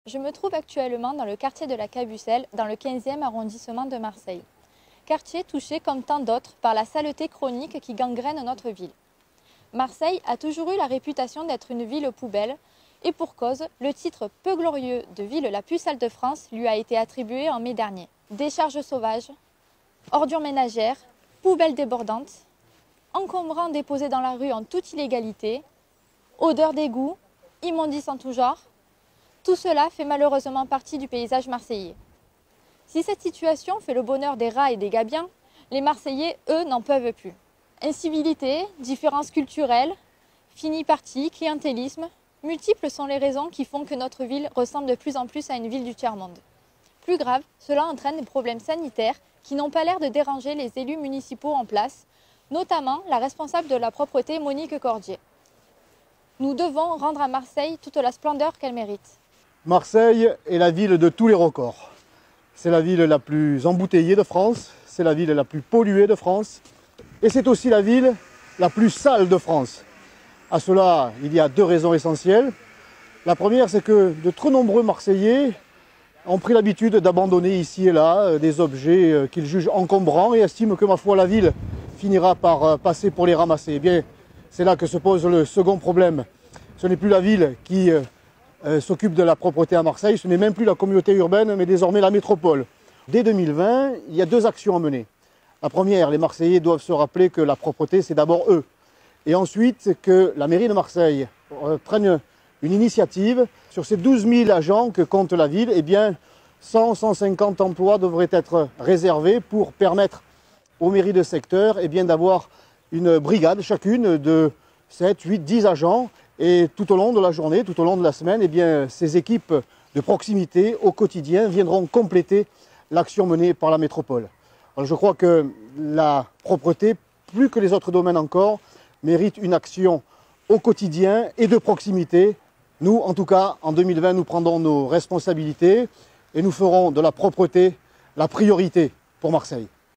Je me trouve actuellement dans le quartier de la Cabucelle, dans le 15e arrondissement de Marseille. Quartier touché comme tant d'autres par la saleté chronique qui gangrène notre ville. Marseille a toujours eu la réputation d'être une ville poubelle et pour cause, le titre peu glorieux de ville la plus sale de France lui a été attribué en mai dernier. Décharges sauvages, ordures ménagères, poubelles débordantes, encombrants déposés dans la rue en toute illégalité, odeurs d'égout, immondices en tout genre. Tout cela fait malheureusement partie du paysage marseillais. Si cette situation fait le bonheur des rats et des gabiens, les Marseillais, eux, n'en peuvent plus. Incivilité, différences culturelles, fini-parti, clientélisme, multiples sont les raisons qui font que notre ville ressemble de plus en plus à une ville du tiers-monde. Plus grave, cela entraîne des problèmes sanitaires qui n'ont pas l'air de déranger les élus municipaux en place, notamment la responsable de la propreté Monique Cordier. Nous devons rendre à Marseille toute la splendeur qu'elle mérite. Marseille est la ville de tous les records. C'est la ville la plus embouteillée de France, c'est la ville la plus polluée de France et c'est aussi la ville la plus sale de France. À cela, il y a deux raisons essentielles. La première, c'est que de trop nombreux Marseillais ont pris l'habitude d'abandonner ici et là des objets qu'ils jugent encombrants et estiment que, ma foi, la ville finira par passer pour les ramasser. Eh bien, c'est là que se pose le second problème. Ce n'est plus la ville qui s'occupe de la propreté à Marseille, ce n'est même plus la communauté urbaine, mais désormais la métropole. Dès 2020, il y a deux actions à mener. La première, les Marseillais doivent se rappeler que la propreté, c'est d'abord eux. Et ensuite, que la mairie de Marseille prenne une initiative. Sur ces 12 000 agents que compte la ville, eh bien, 100-150 emplois devraient être réservés pour permettre aux mairies de secteur d'avoir une brigade chacune de 7, 8, 10 agents. Et tout au long de la journée, tout au long de la semaine, ces équipes de proximité au quotidien viendront compléter l'action menée par la métropole. Alors je crois que la propreté, plus que les autres domaines encore, mérite une action au quotidien et de proximité. Nous, en tout cas, en 2020, nous prendrons nos responsabilités et nous ferons de la propreté la priorité pour Marseille.